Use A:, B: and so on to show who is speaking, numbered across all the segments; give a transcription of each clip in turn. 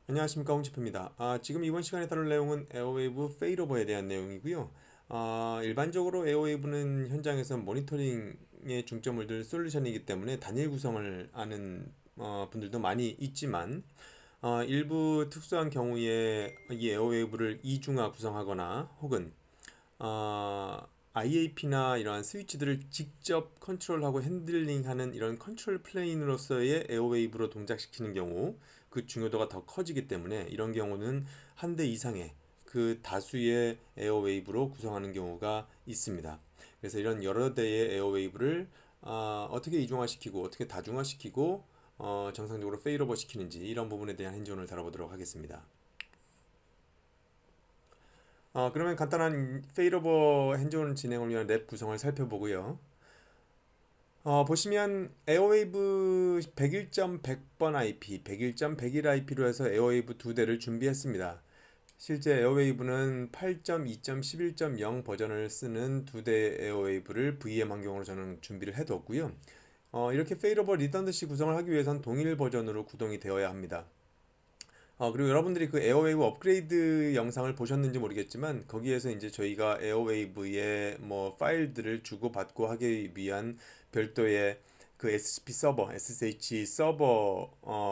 A: 안녕하십니까, 홍치표입니다. 지금 이번 시간에 다룰 내용은 에어웨이브 페일오버에 대한 내용이고요. 일반적으로 에어웨이브는 현장에서 모니터링에 중점을 둘 솔루션이기 때문에 단일 구성을 하는 분들도 많이 있지만 일부 특수한 경우에 이 에어웨이브를 이중화 구성하거나 혹은 IAP나 이러한 스위치들을 직접 컨트롤하고 핸들링하는 이런 컨트롤 플레인으로서의 에어웨이브로 동작시키는 경우 그 중요도가 더 커지기 때문에 이런 경우는 한 대 이상의 그 다수의 에어웨이브로 구성하는 경우가 있습니다. 그래서 이런 여러 대의 에어웨이브를 어떻게 이중화시키고 어떻게 다중화시키고 정상적으로 페일오버 시키는지 이런 부분에 대한 행정을 다뤄보도록 하겠습니다. 그러면 간단한 페일오버 핸즈온 진행을 위한 랩 구성을 살펴보고요. 보시면 에어웨이브 101.100번 IP, 101.101 IP로 해서 에어웨이브 두 대를 준비했습니다. 실제 에어웨이브는 8.2.11.0 버전을 쓰는 두 대 에어웨이브를 VM 환경으로 저는 준비를 해뒀고요. 이렇게 페일오버 리던던시 구성을 하기 위해선 동일 버전으로 구동이 되어야 합니다. 그리고 여러분들이 그 에어웨이브 업그레이드 영상을 보셨는지 모르겠지만 거기에서 이제 저희가 에어웨이브의 뭐 파일들을 주고받고 하기 위한 별도의 그 SCP 서버, SSH 서버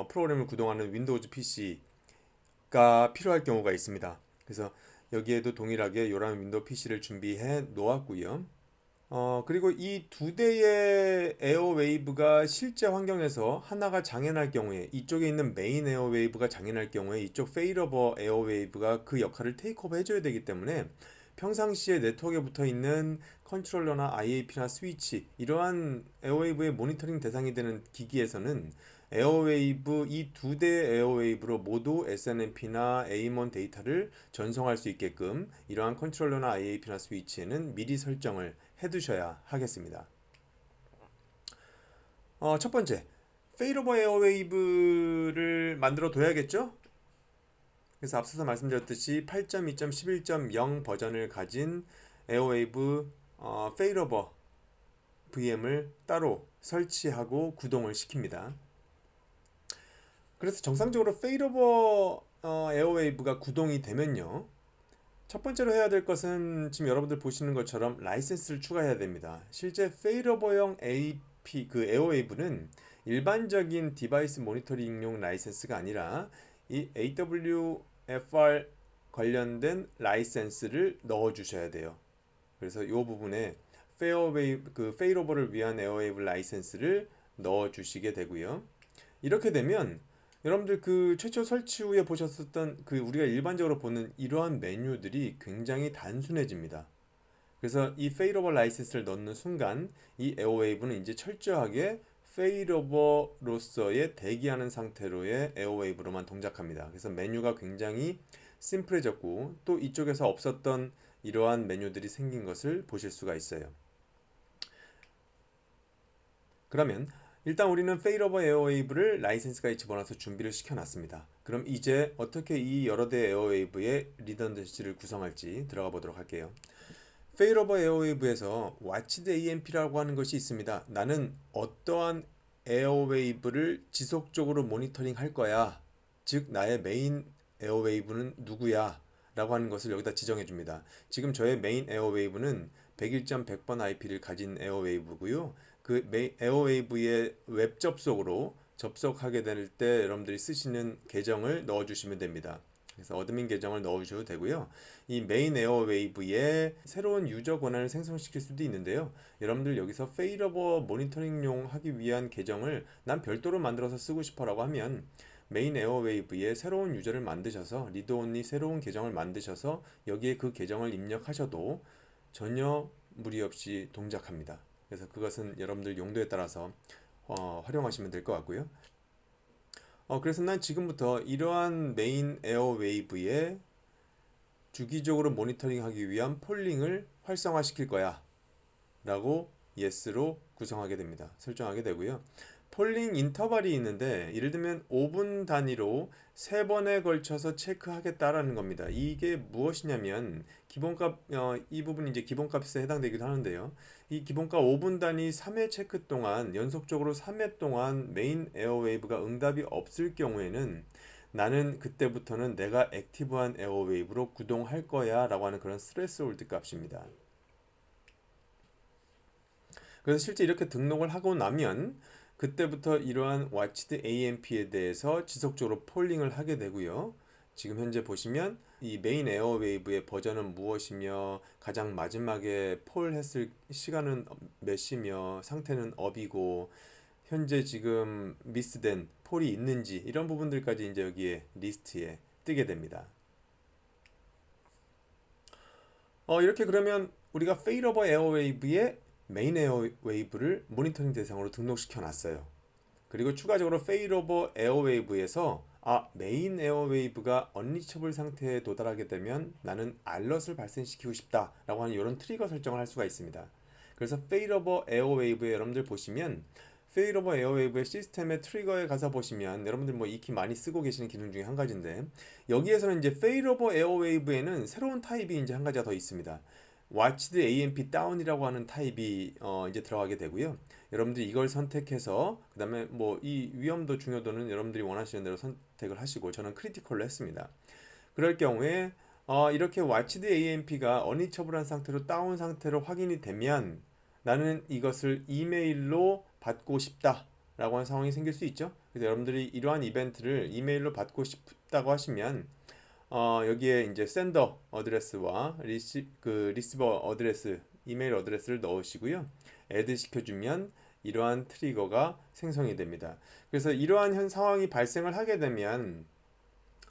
A: 프로그램을 구동하는 윈도우즈 PC가 필요할 경우가 있습니다. 그래서 여기에도 동일하게 요런 윈도우 PC를 준비해 놓았고요. 그리고 이 두 대의 에어웨이브가 실제 환경에서 하나가 장애날 경우에 이쪽에 있는 메인 에어웨이브가 장애날 경우에 이쪽 페일오버 에어웨이브가 그 역할을 테이크오버 해줘야 되기 때문에 평상시에 네트워크에 붙어 있는 컨트롤러나 IAP나 스위치 이러한 에어웨이브의 모니터링 대상이 되는 기기에서는 에어웨이브 이 두 대 에어웨이브로 모두 SNMP나 AIMON 데이터를 전송할 수 있게끔 이러한 컨트롤러나 IAP나 스위치에는 미리 설정을 해두셔야 하겠습니다. 첫 번째, 페일오버 에어웨이브를 만들어 둬야겠죠? 그래서 앞서서 말씀드렸듯이 8.2.11.0 버전을 가진 에어웨이브 페일오버 VM을 따로 설치하고 구동을 시킵니다. 그래서 정상적으로 페일오버 에어웨이브가 구동이 되면요. 첫 번째로 해야 될 것은 지금 여러분들 보시는 것처럼 라이센스를 추가해야 됩니다. 실제 페일오버용 AP 그 에어웨이브는 일반적인 디바이스 모니터링용 라이센스가 아니라 이 AWFR 관련된 라이센스를 넣어 주셔야 돼요. 그래서 이 부분에 페어웨이브 그 페일오버를 위한 에어웨이브 라이센스를 넣어 주시게 되고요. 이렇게 되면 여러분들 그 최초 설치 후에 보셨었던 그 우리가 일반적으로 보는 이러한 메뉴들이 굉장히 단순해집니다. 그래서 이 페일오버 라이센스를 넣는 순간 이 에어웨이브는 이제 철저하게 페일오버로서의 대기하는 상태로의 에어웨이브로만 동작합니다. 그래서 메뉴가 굉장히 심플해졌고 또 이쪽에서 없었던 이러한 메뉴들이 생긴 것을 보실 수가 있어요. 그러면 일단 우리는 페일오버 에어웨이브를 라이센스까지 집어넣어서 준비를 시켜놨습니다. 그럼 이제 어떻게 이 여러 대 에어웨이브의 리던던시를 구성할지 들어가 보도록 할게요. 페일오버 에어웨이브에서 Watched AMP라고 하는 것이 있습니다. 나는 어떠한 에어웨이브를 지속적으로 모니터링 할 거야. 즉 나의 메인 에어웨이브는 누구야? 라고 하는 것을 여기다 지정해 줍니다. 지금 저의 메인 에어웨이브는 101.100번 IP를 가진 에어웨이브고요. 그 에어웨이브의 웹 접속으로 접속하게 될 때 여러분들이 쓰시는 계정을 넣어 주시면 됩니다. 그래서 어드민 계정을 넣어 주셔도 되고요. 이 메인 에어웨이브에 새로운 유저 권한을 생성시킬 수도 있는데요. 여러분들 여기서 페일오버 모니터링용 하기 위한 계정을 난 별도로 만들어서 쓰고 싶어라고 하면 메인 에어웨이브에 새로운 유저를 만드셔서 리드온리 새로운 계정을 만드셔서 여기에 그 계정을 입력하셔도 전혀 무리 없이 동작합니다. 그래서 그것은 여러분들 용도에 따라서 활용하시면 될 것 같고요. 그래서 난 지금부터 이러한 메인 에어웨이브에 주기적으로 모니터링하기 위한 폴링을 활성화시킬 거야 라고 yes로 구성하게 됩니다. 설정하게 되고요. 폴링 인터벌이 있는데 예를 들면 5분 단위로 3번에 걸쳐서 체크하겠다라는 겁니다. 이게 무엇이냐면 기본값 이 부분이 이제 기본값에 해당되기도 하는데요. 이 기본값 5분 단위 3회 체크 동안 연속적으로 3회 동안 메인 에어웨이브가 응답이 없을 경우에는 나는 그때부터는 내가 액티브한 에어웨이브로 구동할 거야 라고 하는 그런 스레스홀드 값입니다. 그래서 실제 이렇게 등록을 하고 나면 그때부터 이러한 watched AMP에 대해서 지속적으로 폴링을 하게 되고요. 지금 현재 보시면 이 메인 에어웨이브의 버전은 무엇이며 가장 마지막에 폴했을 시간은 몇 시며 상태는 업이고 현재 지금 미스된 폴이 있는지 이런 부분들까지 이제 여기에 리스트에 뜨게 됩니다. 이렇게 그러면 우리가 페일오버 에어웨이브의 메인 에어웨이브를 모니터링 대상으로 등록시켜 놨어요. 그리고 추가적으로 페일오버 에어웨이브에서 메인 에어웨이브가 언리처블 상태에 도달하게 되면 나는 알럿을 발생시키고 싶다 라고 하는 이런 트리거 설정을 할 수가 있습니다. 그래서 페일오버 에어웨이브에 여러분들 보시면 페일오버 에어웨이브의 시스템의 트리거에 가서 보시면 여러분들 뭐 이 키 많이 쓰고 계시는 기능 중에 한 가지인데 여기에서는 이제 페일오버 에어웨이브에는 새로운 타입이 이제 한 가지가 더 있습니다. watched AMP down이라고 하는 타입이 이제 들어가게 되고요. 여러분들이 이걸 선택해서 그 다음에 뭐 이 위험도 중요도는 여러분들이 원하시는 대로 선택을 하시고 저는 크리티컬로 했습니다. 그럴 경우에 이렇게 watched AMP가 어니처블한 상태로 다운 상태로 확인이 되면 나는 이것을 이메일로 받고 싶다 라고 하는 상황이 생길 수 있죠. 그래서 여러분들이 이러한 이벤트를 이메일로 받고 싶다고 하시면 여기에 이제 센더 어드레스와 리시버 어드레스 이메일 어드레스를 넣으시고요. 애드 시켜주면 이러한 트리거가 생성이 됩니다. 그래서 이러한 현 상황이 발생을 하게 되면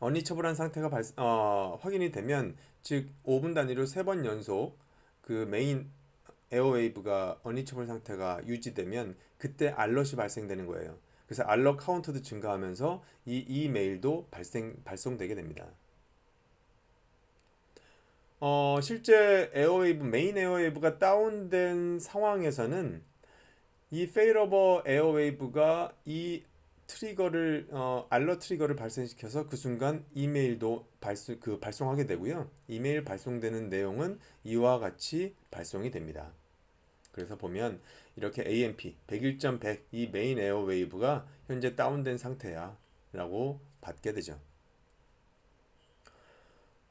A: 언리처블한 상태가 확인이 되면 즉 5분 단위로 3번 연속 그 메인 에어웨이브가 언리처블 상태가 유지되면 그때 알럿이 발생되는 거예요. 그래서 알럿 카운트도 증가하면서 이 이메일도 발송되게 됩니다. 실제 에어웨이브 메인 에어웨이브가 다운된 상황에서는 이 페일오버 에어웨이브가 이 트리거를 알럿 트리거를 발생시켜서 그 순간 이메일도 발송하게 되고요. 이메일 발송되는 내용은 이와 같이 발송이 됩니다. 그래서 보면 이렇게 AMP 101.100 이 메인 에어웨이브가 현재 다운된 상태야 라고 받게 되죠.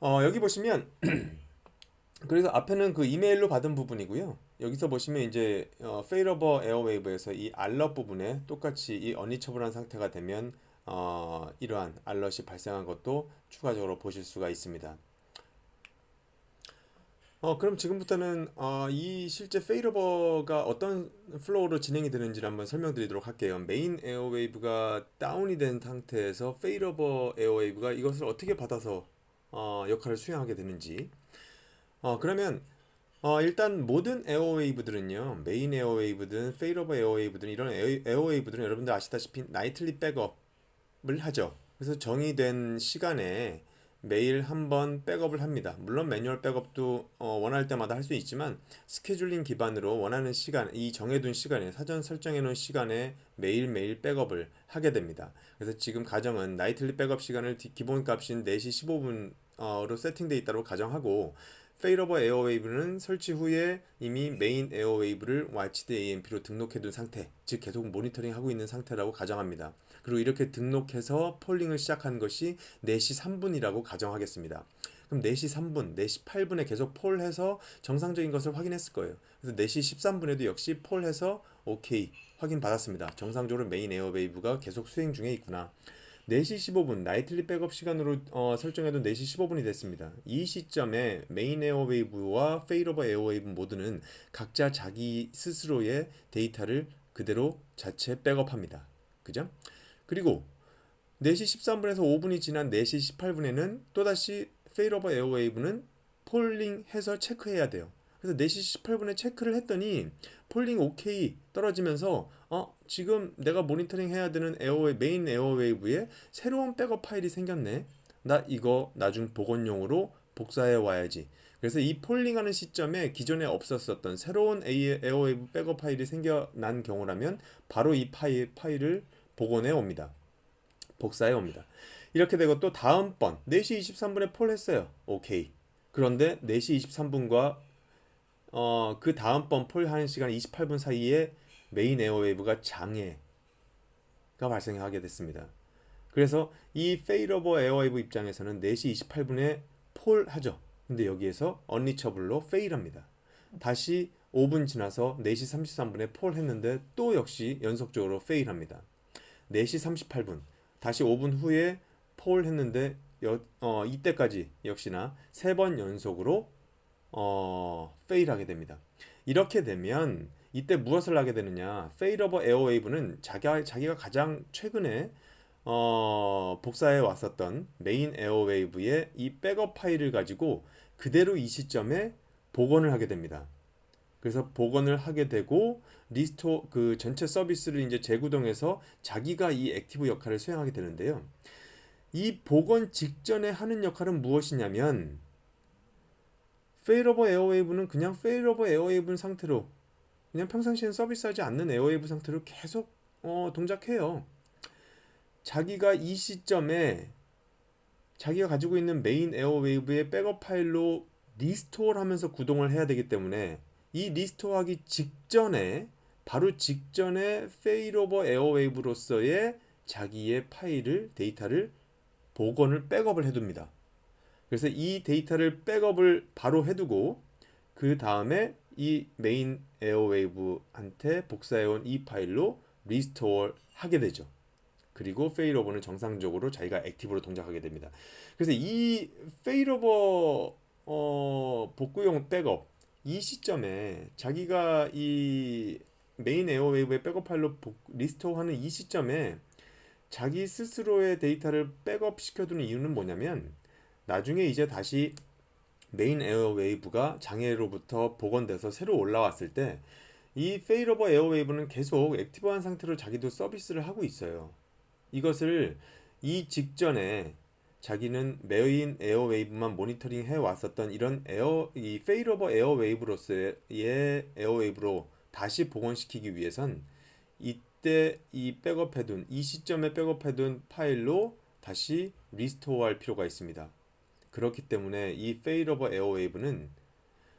A: 여기 보시면 그래서 앞에는 그 이메일로 받은 부분이고요. 여기서 보시면 이제 페일오버 에어웨이브에서 이 알럿 부분에 똑같이 이 언리처블한 상태가 되면 이러한 알럿이 발생한 것도 추가적으로 보실 수가 있습니다. 그럼 지금부터는 이 실제 페일오버가 어떤 플로우로 진행이 되는지를 한번 설명드리도록 할게요. 메인 에어웨이브가 다운이 된 상태에서 페일오버 에어웨이브가 이것을 어떻게 받아서 역할을 수행하게 되는지. 그러면 일단 모든 에어웨이브들은요, 메인 에어웨이브든 페일오버 에어웨이브든 이런 에어웨이브들은 여러분들 아시다시피 나이틀리 백업을 하죠. 그래서 정의된 시간에 매일 한 번 백업을 합니다. 물론 매뉴얼 백업도 원할 때마다 할 수 있지만 스케줄링 기반으로 원하는 시간, 이 정해둔 시간에 사전 설정해 놓은 시간에 매일매일 백업을 하게 됩니다. 그래서 지금 가정은 나이틀리 백업 시간을 기본값인 4시 15분으로 세팅되어 있다고 가정하고 페일오버 에어웨이브는 설치 후에 이미 메인 에어웨이브를 watched AMP로 등록해둔 상태, 즉 계속 모니터링하고 있는 상태라고 가정합니다. 그리고 이렇게 등록해서 폴링을 시작한 것이 4시 3분이라고 가정하겠습니다. 그럼 4시 3분, 4시 8분에 계속 폴해서 정상적인 것을 확인했을 거예요. 그래서 4시 13분에도 역시 폴해서 오케이 확인 받았습니다. 정상적으로 메인 에어웨이브가 계속 수행 중에 있구나. 4시 15분 나이틀리 백업 시간으로 설정해둔 4시 15분이 됐습니다. 이 시점에 메인 에어웨이브와 페일오버 에어웨이브 모두는 각자 자기 스스로의 데이터를 그대로 자체 백업합니다. 그죠? 그리고 4시 13분에서 5분이 지난 4시 18분에는 또다시 페일오버 에어웨이브는 폴링해서 체크해야 돼요. 그래서 4시 18분에 체크를 했더니 폴링 오케이 떨어지면서 지금 내가 모니터링 해야 되는 메인 에어웨이브에 새로운 백업 파일이 생겼네. 나 이거 나중 복원용으로 복사해 와야지. 그래서 이 폴링하는 시점에 기존에 없었었던 새로운 에어웨이브 백업 파일이 생겨난 경우라면 바로 이 파일을 복원해 옵니다. 복사해 옵니다. 이렇게 되고 또 다음번 4시 23분에 폴 했어요. 오케이. 그런데 4시 23분과 그 다음번 폴 하는 시간 28분 사이에 메인 에어웨이브가 장애가 발생하게 됐습니다. 그래서 이 페일러버 에어웨이브 입장에서는 4시 28분에 폴 하죠. 근데 여기에서 언리처블로 페일합니다. 다시 5분 지나서 4시 33분에 폴 했는데 또 역시 연속적으로 페일합니다. 4시 38분 다시 5분 후에 폴 했는데 이때까지 역시나 3번 연속으로 페일하게 됩니다. 이렇게 되면 이때 무엇을 하게 되느냐? 페일오버 에어웨이브는 자기가 가장 최근에 복사해 왔었던 메인 에어웨이브의 이 백업 파일을 가지고 그대로 이 시점에 복원을 하게 됩니다. 그래서 복원을 하게 되고 리스토어 그 전체 서비스를 이제 재구동해서 자기가 이 액티브 역할을 수행하게 되는데요. 이 복원 직전에 하는 역할은 무엇이냐면 페일오버 에어웨이브는 그냥 페일오버 에어웨이브 상태로 그냥 평상시엔 서비스하지 않는 에어웨이브 상태로 계속 동작해요. 자기가 이 시점에 자기가 가지고 있는 메인 에어웨이브의 백업 파일로 리스토어를 하면서 구동을 해야 되기 때문에 이 리스토어 하기 직전에 바로 직전에 페일오버 에어웨이브로서의 자기의 파일을 데이터를 복원을 백업을 해둡니다. 그래서 이 데이터를 백업을 바로 해두고 그 다음에 이 메인 에어웨이브한테 복사해온 이 파일로 리스토어 하게 되죠. 그리고 페일오버는 정상적으로 자기가 액티브로 동작하게 됩니다. 그래서 이 페일오버 복구용 백업 이 시점에 자기가 이 메인 에어웨이브의 백업 파일로 리스토어하는 이 시점에 자기 스스로의 데이터를 백업 시켜두는 이유는 뭐냐면 나중에 이제 다시 메인 에어웨이브가 장애로부터 복원돼서 새로 올라왔을 때 이 페일오버 에어웨이브는 계속 액티브한 상태로 자기도 서비스를 하고 있어요. 이것을 이 직전에 자기는 메인 에어웨이브만 모니터링 해 왔었던 이런 이 페일오버 에어웨이브로서의 에어웨이브로 다시 복원시키기 위해선 이때 이 백업해둔 이 시점에 백업해둔 파일로 다시 리스토어할 필요가 있습니다. 그렇기 때문에 이 페일오버 에어웨이브는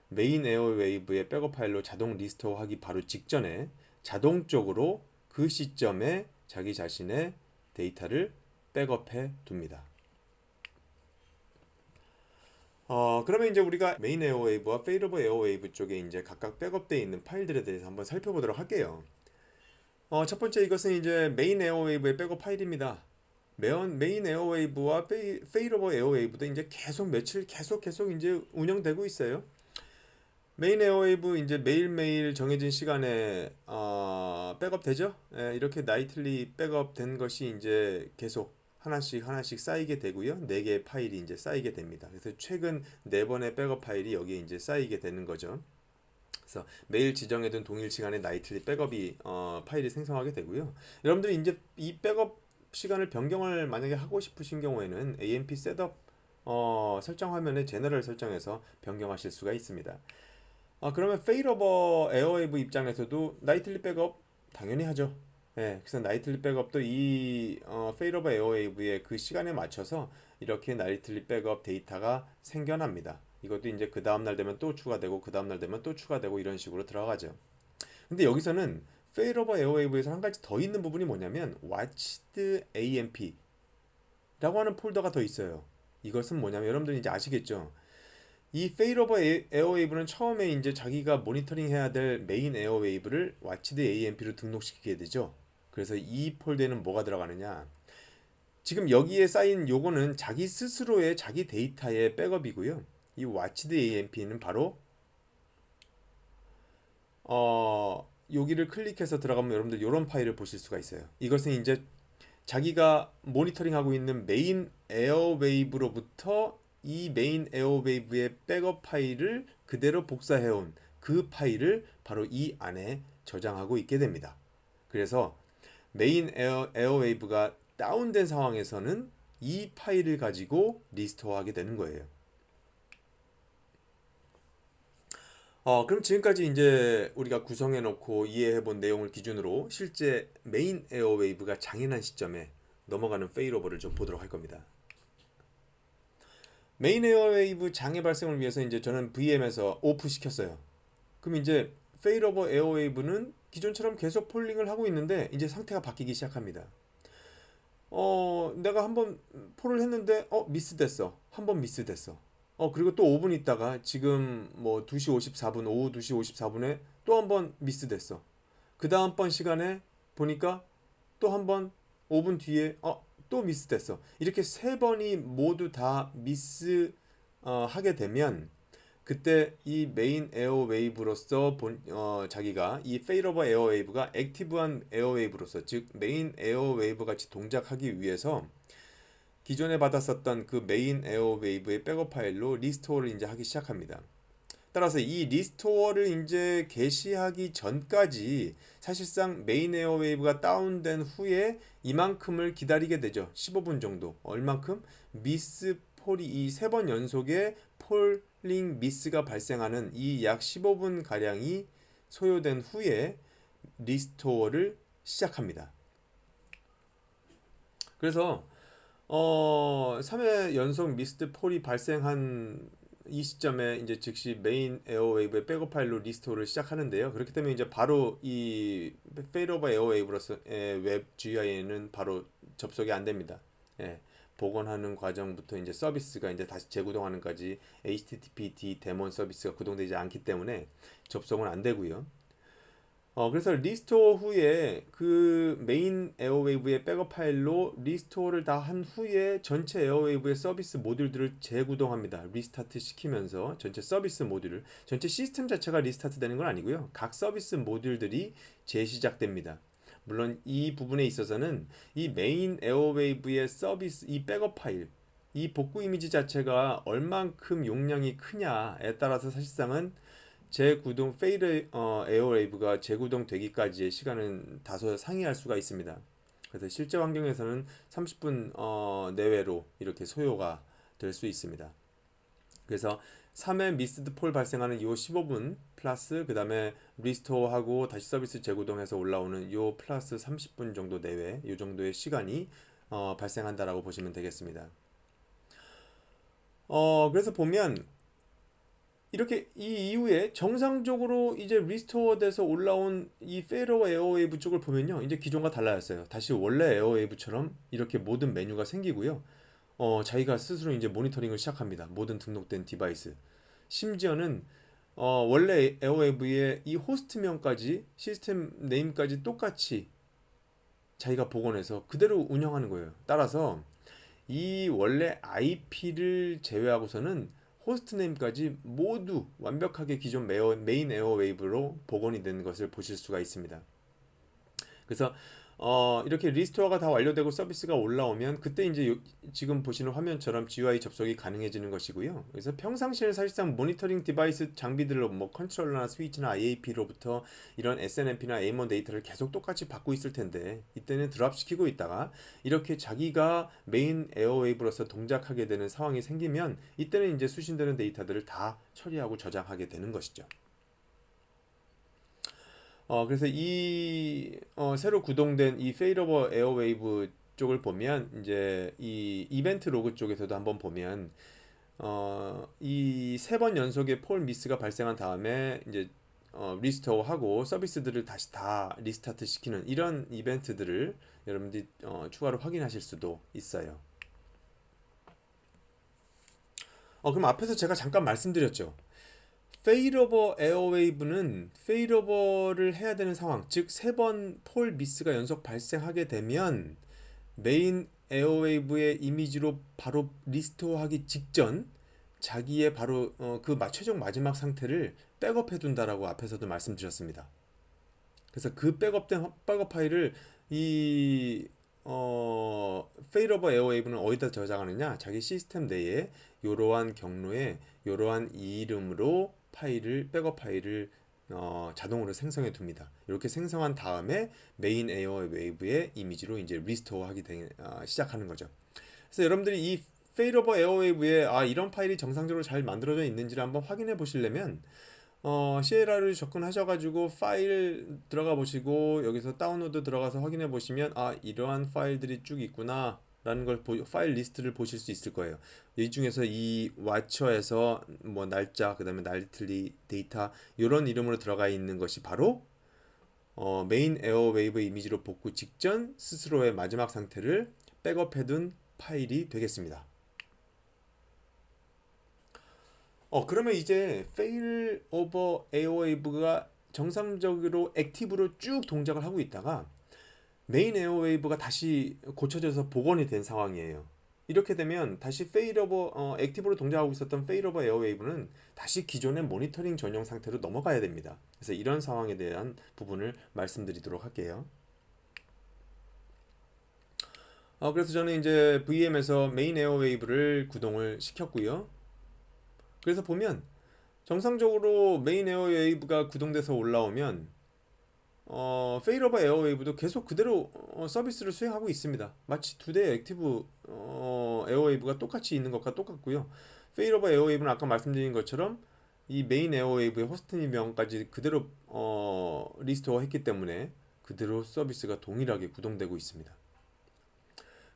A: 메인 에어웨이브의 백업 파일로 자동 리스토어하기 바로 직전에 자동적으로 그 시점에 자기 자신의 데이터를 백업해 둡니다. 그러면 이제 우리가 메인 에어웨이브와 페일오버 에어웨이브 쪽에 이제 각각 백업되어 있는 파일들에 대해서 한번 살펴보도록 할게요. 첫 번째 이것은 이제 메인 에어웨이브의 백업 파일입니다. 메인 에어웨이브와 페일오버 에어웨이브도 이제 계속 며칠 계속 이제 운영되고 있어요. 메인 에어웨이브 이제 매일매일 정해진 시간에 백업 되죠? 이렇게 나이틀리 백업 된 것이 이제 계속 하나씩 쌓이게 되고요. 4개의 파일이 이제 쌓이게 됩니다. 그래서 최근 4번의 백업 파일이 여기에 이제 쌓이게 되는 거죠. 그래서 매일 지정해둔 동일 시간에 나이틀리 백업이 파일이 생성하게 되고요. 여러분들이 이제 이 백업 시간을 변경을 만약에 하고 싶으신 경우에는 AMP 셋업 설정 화면에 제너럴 설정해서 변경하실 수가 있습니다. 그러면 페일오버 에어웨이브 입장에서도 나이틀리 백업 당연히 하죠. 그래서 나이틀리 백업도 이 페일오버 에어웨이브의 그 시간에 맞춰서 이렇게 나이틀리 백업 데이터가 생겨납니다. 이것도 이제 그 다음날 되면 또 추가되고 그 다음날 되면 또 추가되고 이런 식으로 들어가죠. 근데 여기서는 페일오버 에어웨이브에서 한 가지 더 있는 부분이 뭐냐면 watched AMP 라고 하는 폴더가 더 있어요. 이것은 뭐냐면 여러분들 이제 아시겠죠? 이 페일오버 에어웨이브는 처음에 이제 자기가 모니터링 해야 될 메인 에어웨이브를 watched AMP로 등록시키게 되죠. 그래서 이 폴더에는 뭐가 들어가느냐? 지금 여기에 쌓인 요거는 자기 스스로의 자기 데이터의 백업이고요. 이 watched AMP는 바로 여기를 클릭해서 들어가면 여러분들 이런 파일을 보실 수가 있어요. 이것은 이제 자기가 모니터링하고 있는 메인 에어웨이브로부터 이 메인 에어웨이브의 백업 파일을 그대로 복사해온 그 파일을 바로 이 안에 저장하고 있게 됩니다. 그래서 메인 에어웨이브가 다운된 상황에서는 이 파일을 가지고 리스토어하게 되는 거예요. 그럼 지금까지 이제 우리가 구성해 놓고 이해해 본 내용을 기준으로 실제 메인 에어웨이브가 장애난 시점에 넘어가는 페일오버를 좀 보도록 할 겁니다. 메인 에어웨이브 장애 발생을 위해서 이제 저는 VM에서 오프 시켰어요. 그럼 이제 페일오버 에어웨이브는 기존처럼 계속 폴링을 하고 있는데 이제 상태가 바뀌기 시작합니다. 내가 한번 폴을 했는데 미스됐어. 한 번 미스됐어. 그리고 또 5분 있다가 지금 뭐 2시 54분, 오후 2시 54분에 또 한 번 미스됐어. 그 다음번 시간에 보니까 또 한 번 5분 뒤에 또 미스됐어. 이렇게 세 번이 모두 다 미스 하게 되면 그때 이 메인 에어웨이브로서 자기가 이 페이러버 에어웨이브가 액티브한 에어웨이브로서 즉 메인 에어웨이브 같이 동작하기 위해서 기존에 받았었던 그 메인 에어웨이브의 백업 파일로 리스토어를 이제 하기 시작합니다. 따라서 이 리스토어를 이제 게시하기 전까지 사실상 메인 에어웨이브가 다운된 후에 이만큼을 기다리게 되죠. 15분 정도. 얼만큼? 미스 폴이 이 세 번 연속의 폴링 미스가 발생하는 이 약 15분 가량이 소요된 후에 리스토어를 시작합니다. 그래서 3회 연속 미스드 폴이 발생한 이 시점에 이제 즉시 메인 에어웨이브의 백업 파일로 리스토어를 시작하는데요. 그렇기 때문에 이제 바로 이 페일오버 에어웨이브로서의 웹 GUI에는 바로 접속이 안 됩니다. 예, 복원하는 과정부터 이제 서비스가 이제 다시 재구동하는까지 HTTP/D 데몬 서비스가 구동되지 않기 때문에 접속은 안 되고요. 그래서 리스토어 후에 그 메인 에어웨이브의 백업 파일로 리스토어를 다 한 후에 전체 에어웨이브의 서비스 모듈들을 재구동합니다. 리스타트 시키면서 전체 서비스 모듈을 전체 시스템 자체가 리스타트 되는 건 아니고요. 각 서비스 모듈들이 재시작됩니다. 물론 이 부분에 있어서는 이 메인 에어웨이브의 서비스 이 백업 파일 이 복구 이미지 자체가 얼만큼 용량이 크냐에 따라서 사실상은 재구동 에어웨이브가 재구동되기까지의 시간은 다소 상이할 수가 있습니다. 그래서 실제 환경에서는 30분 내외로 이렇게 소요가 될 수 있습니다. 그래서 3회 미스드 폴 발생하는 요 15분 플러스 그 다음에 리스토어하고 다시 서비스 재구동해서 올라오는 요 플러스 30분 정도 내외 요 정도의 시간이 발생한다라고 보시면 되겠습니다. 그래서 보면 이렇게 이 이후에 정상적으로 이제 리스토어 돼서 올라온 이 페로 에어웨이브 쪽을 보면요. 이제 기존과 달라졌어요. 다시 원래 에어웨이브처럼 이렇게 모든 메뉴가 생기고요. 자기가 스스로 이제 모니터링을 시작합니다. 모든 등록된 디바이스. 심지어는 원래 에어웨이브의 이 호스트명까지 시스템 네임까지 똑같이 자기가 복원해서 그대로 운영하는 거예요. 따라서 이 원래 IP를 제외하고서는 호스트네임까지 모두 완벽하게 기존 메인 에어웨이브로 복원이 된 것을 보실 수가 있습니다. 그래서 이렇게 리스토어가 다 완료되고 서비스가 올라오면 그때 이제 지금 보시는 화면처럼 GUI 접속이 가능해지는 것이고요. 그래서 평상시에 사실상 모니터링 디바이스 장비들로 뭐 컨트롤러나 스위치나 IAP로부터 이런 SNMP나 AMON 데이터를 계속 똑같이 받고 있을 텐데 이때는 드랍시키고 있다가 이렇게 자기가 메인 에어웨이브로서 동작하게 되는 상황이 생기면 이때는 이제 수신되는 데이터들을 다 처리하고 저장하게 되는 것이죠. 그래서 이 새로 구동된 이 페이러버 에어웨이브 쪽을 보면 이제 이 이벤트 로그 쪽에서도 한번 보면 이 세 번 연속의 폴 미스가 발생한 다음에 이제 리스토어 하고 서비스들을 다시 다 리스타트 시키는 이런 이벤트들을 여러분들이 추가로 확인하실 수도 있어요. 그럼 앞에서 제가 잠깐 말씀드렸죠. 페일오버 에어웨이브는 페일오버를 해야 되는 상황, 즉 세 번 폴 미스가 연속 발생하게 되면 메인 에어웨이브의 이미지로 바로 리스토어하기 직전 자기의 바로 그 최종 마지막 상태를 백업해 둔다라고 앞에서도 말씀드렸습니다. 그래서 그 백업 파일을 이 페일오버 에어웨이브는 어디다 저장하느냐? 자기 시스템 내에 이러한 경로에 이러한 이름으로 백업 파일을 자동으로 생성해 둡니다. 이렇게 생성한 다음에 메인 에어웨이브의 이미지로 이제 리스토어하기 시작하는 거죠. 그래서 여러분들이 이 페일오버 에어웨이브에 이런 파일이 정상적으로 잘 만들어져 있는지를 한번 확인해 보시려면 시에라를 접근하셔가지고 파일 들어가 보시고 여기서 다운로드 들어가서 확인해 보시면 이러한 파일들이 쭉 있구나 라는 걸 파일 리스트를 보실 수 있을 거예요. 이 중에서 이 와처에서 뭐 날짜 그 다음에 나이틀리 데이터 이런 이름으로 들어가 있는 것이 바로 메인 에어웨이브 이미지로 복구 직전 스스로의 마지막 상태를 백업해둔 파일이 되겠습니다. 그러면 이제 failover airwave가 정상적으로 액티브로 쭉 동작을 하고 있다가 메인 에어웨이브가 다시 고쳐져서 복원이 된 상황이에요. 이렇게 되면 다시 액티브로 동작하고 있었던 페일오버 에어웨이브는 다시 기존의 모니터링 전용 상태로 넘어가야 됩니다. 그래서 이런 상황에 대한 부분을 말씀드리도록 할게요. 그래서 저는 이제 VM에서 메인 에어웨이브를 구동을 시켰고요. 그래서 보면 정상적으로 메인 에어웨이브가 구동돼서 올라오면 페일오버 에어웨이브도 계속 그대로 서비스를 수행하고 있습니다. 마치 두 대의 액티브 에어웨이브가 똑같이 있는 것과 똑같고요. 페일오버 에어웨이브는 아까 말씀드린 것처럼 이 메인 에어웨이브의 호스트님 명까지 그대로 리스토어 했기 때문에 그대로 서비스가 동일하게 구동되고 있습니다.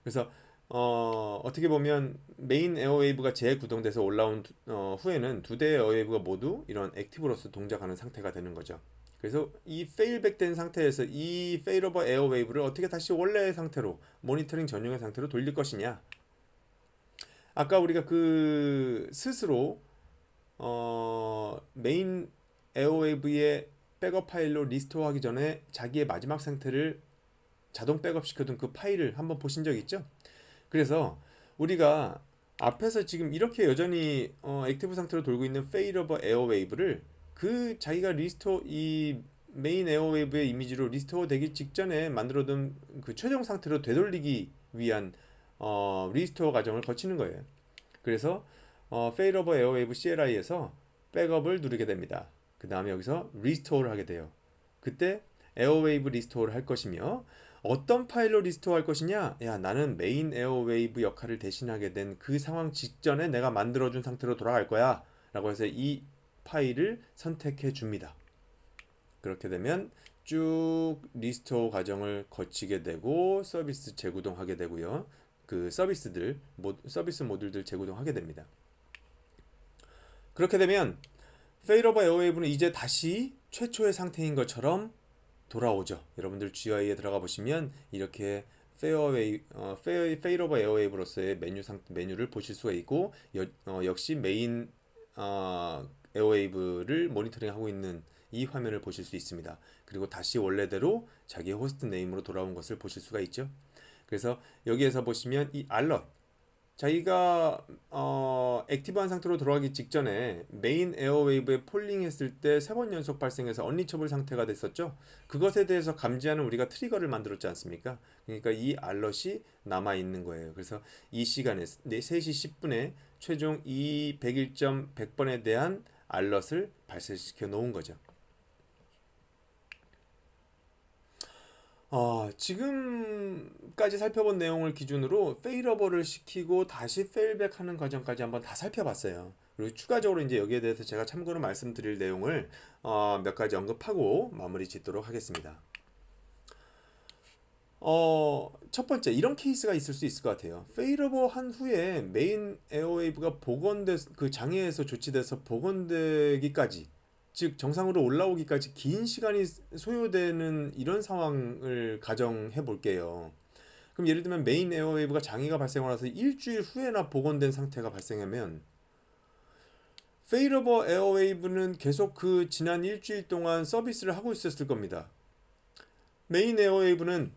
A: 그래서 어떻게 보면 메인 에어웨이브가 재구동돼서 올라온 후에는 두 대의 에어웨이브가 모두 이런 액티브로서 동작하는 상태가 되는 거죠. 그래서 이 페일백된 상태에서 이 페일오버 에어웨이브를 어떻게 다시 원래의 상태로 모니터링 전용의 상태로 돌릴 것이냐. 아까 우리가 스스로 메인 에어웨이브의 백업 파일로 리스토어 하기 전에 자기의 마지막 상태를 자동 백업 시켜둔 그 파일을 한번 보신 적 있죠? 그래서 우리가 앞에서 지금 이렇게 여전히 액티브 상태로 돌고 있는 페일오버 에어웨이브를 자기가 이 메인 에어웨이브의 이미지로 리스토어 되기 직전에 만들어둔 그 최종 상태로 되돌리기 위한 리스토어 과정을 거치는 거예요. 그래서 페일오버 에어웨이브 CLI에서 백업을 누르게 됩니다. 그 다음에 여기서 리스토어를 하게 돼요. 그때 에어웨이브 리스토어를 할 것이며 어떤 파일로 리스토어 할 것이냐? 나는 메인 에어웨이브 역할을 대신하게 된 그 상황 직전에 내가 만들어준 상태로 돌아갈 거야 라고 해서 이 파일을 선택해 줍니다. 그렇게 되면 쭉 리스토어 과정을 거치게 되고 서비스 재구동하게 되고요. 그 서비스 모듈들 재구동하게 됩니다. 그렇게 되면 페일오버 에어웨이브는 이제 다시 최초의 상태인 것처럼 돌아오죠. 여러분들 GUI에 들어가 보시면 이렇게 페일오버 에어웨이브로서의 메뉴를 보실 수가 있고 역시 메인 에어웨이브를 모니터링하고 있는 이 화면을 보실 수 있습니다. 그리고 다시 원래대로 자기의 호스트 네임으로 돌아온 것을 보실 수가 있죠. 그래서 여기에서 보시면 이 알럿 자기가 액티브한 상태로 돌아가기 직전에 메인 에어웨이브에 폴링 했을 때 3번 연속 발생해서 언리처블 상태가 됐었죠. 그것에 대해서 감지하는 우리가 트리거를 만들었지 않습니까? 그러니까 이 알럿이 남아 있는 거예요. 그래서 이 시간에 3시 10분에 최종 이 101.100번에 대한 알럿을 발생시켜 놓은 거죠. 지금까지 살펴본 내용을 기준으로 페일오버를 시키고 다시 페일백하는 과정까지 한번 다 살펴봤어요. 그리고 추가적으로 이제 여기에 대해서 제가 참고로 말씀드릴 내용을 몇 가지 언급하고 마무리 짓도록 하겠습니다. 첫 번째 이런 케이스가 있을 수 있을 것 같아요. 페일오버 한 후에 메인 에어웨이브가 그 장애에서 조치돼서 복원되기까지 즉 정상으로 올라오기까지 긴 시간이 소요되는 이런 상황을 가정해 볼게요. 그럼 예를 들면 메인 에어웨이브가 장애가 발생하고 나서 일주일 후에나 복원된 상태가 발생하면 페일오버 에어웨이브는 계속 그 지난 일주일 동안 서비스를 하고 있었을 겁니다. 메인 에어웨이브는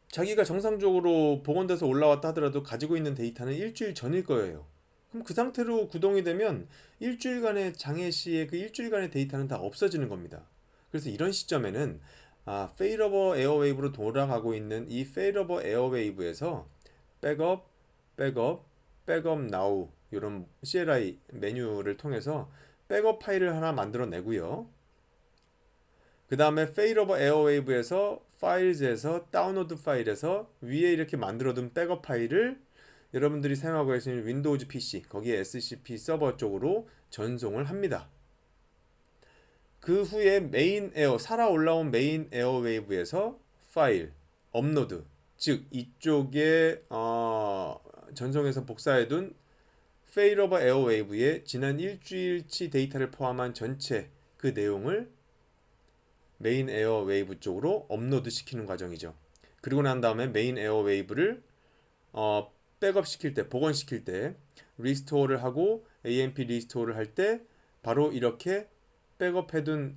A: 자기가 정상적으로 복원돼서 올라왔다 하더라도 가지고 있는 데이터는 일주일 전일 거예요. 그럼 그 상태로 구동이 되면 일주일간의 장애 시에 그 일주일간의 데이터는 다 없어지는 겁니다. 그래서 이런 시점에는 페일오버 에어웨이브로 돌아가고 있는 이 페일오버 에어웨이브에서 백업, 나우 이런 CLI 메뉴를 통해서 백업 파일을 하나 만들어 내고요. 그 다음에 페일오버 에어웨이브에서 파일즈에서 다운로드 파일에서 위에 이렇게 만들어둔 백업 파일을 여러분들이 사용하고 계시는 윈도우즈 PC 거기에 SCP 서버 쪽으로 전송을 합니다. 그 후에 살아 올라온 메인 에어웨이브에서 파일, 업로드 즉 이쪽에 전송해서 복사해둔 페일오버 에어웨이브의 지난 일주일치 데이터를 포함한 전체 그 내용을 메인 에어웨이브 쪽으로 업로드 시키는 과정이죠. 그리고 난 다음에 메인 에어웨이브를 백업 시킬 때, 복원시킬 때 리스토어를 하고 AMP 리스토어를 할 때 바로 이렇게 백업해둔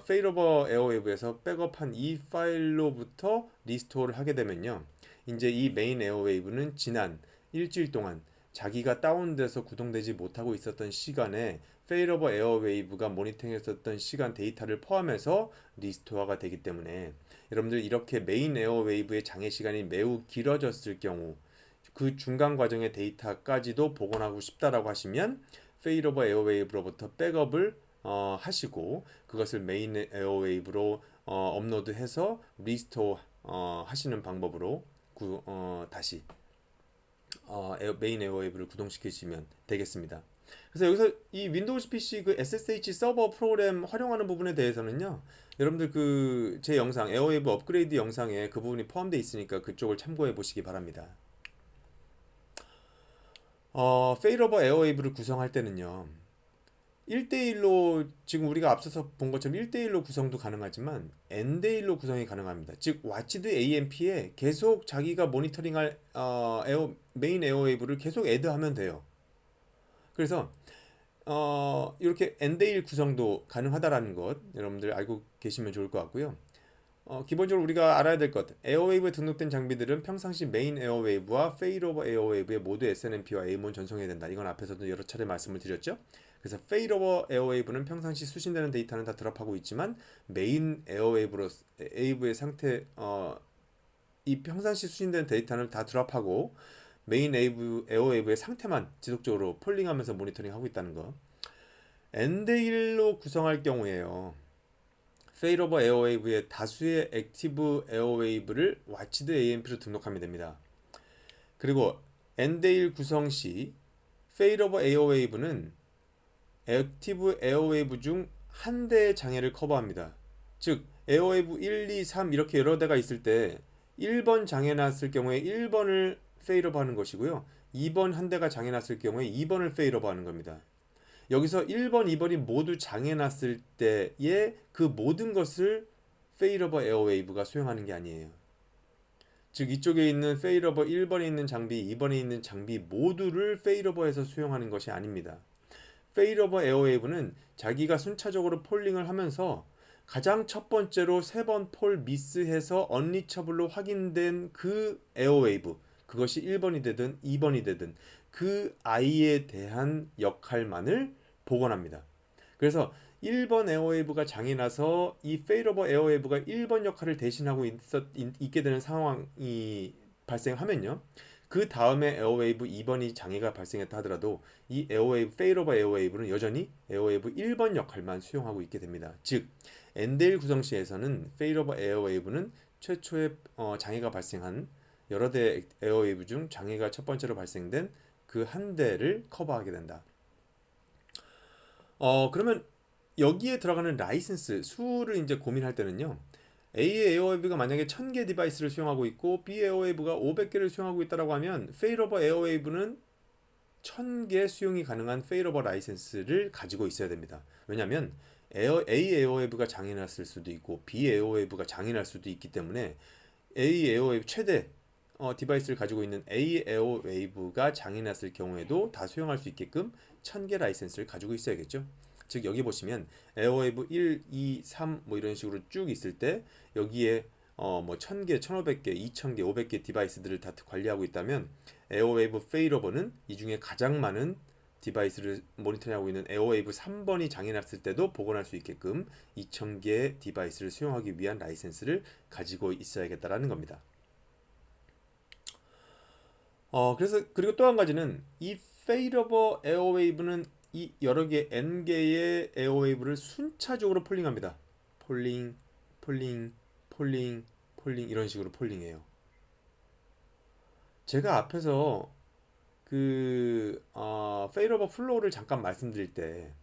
A: 페일오버 에어웨이브에서 백업한 이 파일로부터 리스토어를 하게 되면요, 이제 이 메인 에어웨이브는 지난 일주일 동안 자기가 다운돼서 구동되지 못하고 있었던 시간에 페일오버 에어웨이브가 모니터링했었던 시간 데이터를 포함해서 리스토어가 되기 때문에, 여러분들 이렇게 메인 에어웨이브의 장애 시간이 매우 길어졌을 경우 그 중간 과정의 데이터까지도 복원하고 싶다라고 하시면 페일오버 에어웨이브로부터 백업을 하시고 그것을 메인 에어웨이브로 업로드해서 리스토어 하시는 방법으로 다시 메인 에어웨이브를 구동시키시면 되겠습니다. 그래서 여기서 이 윈도우즈 PC 그 SSH 서버 프로그램 활용하는 부분에 대해서는요, 여러분들 그 제 영상 에어웨이브 업그레이드 영상에 그 부분이 포함되어 있으니까 그쪽을 참고해 보시기 바랍니다. 페일오버 에어웨이브를 구성할 때는요, 1대1로 지금 우리가 앞서서 본 것처럼 1대1로 구성도 가능하지만 N대1로 구성이 가능합니다. 즉 와치드 AMP에 계속 자기가 모니터링할 메인 에어웨이브를 계속 애드하면 돼요. 그래서 이렇게 N대1 구성도 가능하다라는 것 여러분들 알고 계시면 좋을 것 같고요. 기본적으로 우리가 알아야 될 것, 에어웨이브에 등록된 장비들은 평상시 메인 에어웨이브와 페일오버 에어웨이브에 모두 SNMP와 AMO는 전송해야 된다. 이건 앞에서도 여러 차례 말씀을 드렸죠. 그래서 페일오버 에어웨이브는 평상시 수신되는 데이터는 다 드랍하고 있지만 메인 에어웨이브의 상태 이 평상시 수신되는 데이터는 다 드랍하고 메인 에어웨이브의 상태만 지속적으로 폴링하면서 모니터링하고 있다는 거. N대1로 구성할 경우에요, 페일오버 에어웨이브의 다수의 액티브 에어웨이브를 와치드 AMP로 등록하면 됩니다. 그리고 N대1 구성 시 페일오버 에어웨이브는 액티브 에어웨이브 중 한 대의 장애를 커버합니다. 즉 에어웨이브 1, 2, 3 이렇게 여러 대가 있을 때 1번 장애 났을 경우에 1번을 페일오버 하는 것이고요, 2번 한 대가 장애 났을 경우에 2번을 페일오버 하는 겁니다. 여기서 1번, 2번이 모두 장애 났을 때의 그 모든 것을 페일오버 에어웨이브가 수행하는 게 아니에요. 즉 이쪽에 있는 페일오버 1번에 있는 장비, 2번에 있는 장비 모두를 페일오버해서 수행하는 것이 아닙니다. 페일오버 에어웨이브는 자기가 순차적으로 폴링을 하면서 가장 첫 번째로 3번 폴 미스해서 언리처블로 확인된 그 에어웨이브, 그것이 1번이 되든 2번이 되든 그 아이에 대한 역할만을 복원합니다. 그래서 1번 에어웨이브가 장이 나서 이 페일오버 에어웨이브가 1번 역할을 대신하고 있게 되는 상황이 발생하면요, 그 다음에 에어웨이브 2번이 장애가 발생했다 하더라도 이 에어웨이브 페일오버 에어웨이브는 여전히 에어웨이브 1번 역할만 수용하고 있게 됩니다. 즉 N대1 구성 시에서는 페일오버 에어웨이브는 최초의 장애가 발생한 여러 대 에어웨이브 중 장애가 첫 번째로 발생된 그 한 대를 커버하게 된다. 그러면 여기에 들어가는 라이센스 수를 이제 고민할 때는요, A 에어웨이브가 만약에 1000개 디바이스를 수용하고 있고 B 에어웨이브가 500개를 수용하고 있다고 하면 페일오버 에어웨이브는 1000개 수용이 가능한 페일오버 라이센스를 가지고 있어야 됩니다. 왜냐하면 A 에어웨이브가 장애 났을 수도 있고 B 에어웨이브가 장애 날 수도 있기 때문에 A 에어웨이브 최대 디바이스를 가지고 있는 A 에어웨이브가 장애 났을 경우에도 다 수용할 수 있게끔 1000개 라이센스를 가지고 있어야겠죠. 즉 여기 보시면 에어웨이브 1, 2, 3 뭐 이런 식으로 쭉 있을 때 여기에 뭐 1000개, 1500개, 2000개, 500개 디바이스들을 다 관리하고 있다면 에어웨이브 페일오버는 이 중에 가장 많은 디바이스를 모니터링하고 있는 에어웨이브 3번이 장애 났을 때도 복원할 수 있게끔 2000개 디바이스를 수용하기 위한 라이센스를 가지고 있어야겠다라는 겁니다. 그래서 그리고 또 한 가지는 이 페일오버 에어웨이브는 이 여러 개 N개의 에어웨이브를 순차적으로 폴링합니다. 폴링, 폴링, 폴링, 폴링 이런 식으로 폴링해요. 제가 앞에서 그 페일오버 플로우를 잠깐 말씀드릴 때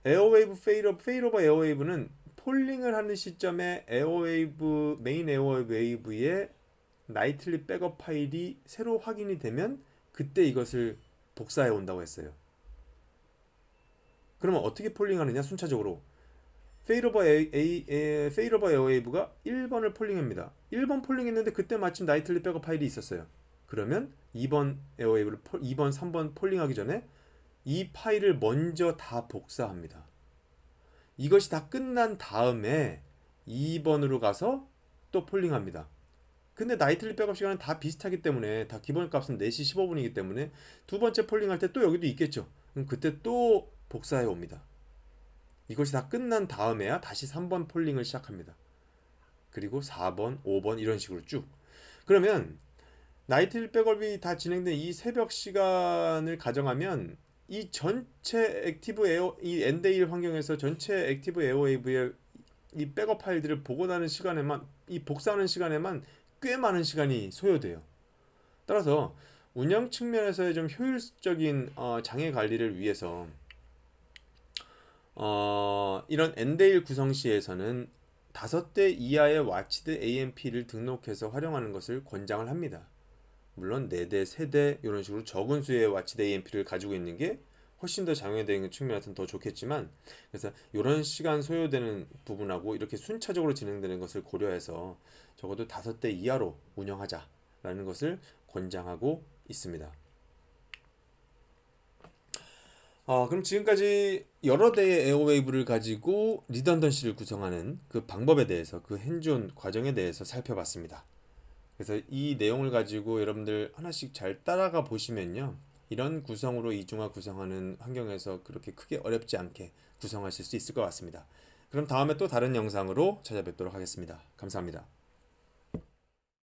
A: 에어웨이브 페일오버 에어웨이브는 폴링을 하는 시점에 에어웨이브 메인 에어웨이브의 나이틀리 백업 파일이 새로 확인이 되면 그때 이것을 복사해 온다고 했어요. 그러면 어떻게 폴링하느냐? 순차적으로 페일오버 에어웨이브가 1번을 폴링합니다. 1번 폴링했는데 그때 마침 나이틀리 백업 파일이 있었어요. 그러면 2번 에어웨이브를 2번, 3번 폴링하기 전에 이 파일을 먼저 다 복사합니다. 이것이 다 끝난 다음에 2번으로 가서 또 폴링합니다. 근데 나이틀리 백업 시간은 다 비슷하기 때문에 다 기본값은 4시 15분이기 때문에 두 번째 폴링할 때 또 여기도 있겠죠. 그럼 그때 또 복사해 옵니다. 이것이 다 끝난 다음에야 다시 3번 폴링을 시작합니다. 그리고 4번, 5번 이런 식으로 쭉. 그러면 나이틀 백업이 다 진행된 이 새벽 시간을 가정하면 이 전체 액티브 에어 이 엔데일 환경에서 전체 액티브 에어웨이브의 이 백업 파일들을 복원하는 시간에만 이 복사하는 시간에만 꽤 많은 시간이 소요돼요. 따라서 운영 측면에서의 좀 효율적인 장애 관리를 위해서 이런 엔데일 구성 시에서는 5대 이하의 와치드 AMP를 등록해서 활용하는 것을 권장을 합니다. 물론 4대, 3대 이런 식으로 적은 수의 와치드 AMP를 가지고 있는 게 훨씬 더 장애되는 측면에서는 더 좋겠지만, 그래서 이런 시간 소요되는 부분하고 이렇게 순차적으로 진행되는 것을 고려해서 적어도 5대 이하로 운영하자라는 것을 권장하고 있습니다. 그럼 지금까지 여러 대의 에어웨이브를 가지고 리던던시를 구성하는 그 방법에 대해서, 그 핸즈온 과정에 대해서 살펴봤습니다. 그래서 이 내용을 가지고 여러분들 하나씩 잘 따라가 보시면요, 이런 구성으로 이중화 구성하는 환경에서 그렇게 크게 어렵지 않게 구성하실 수 있을 것 같습니다. 그럼 다음에 또 다른 영상으로 찾아뵙도록 하겠습니다. 감사합니다.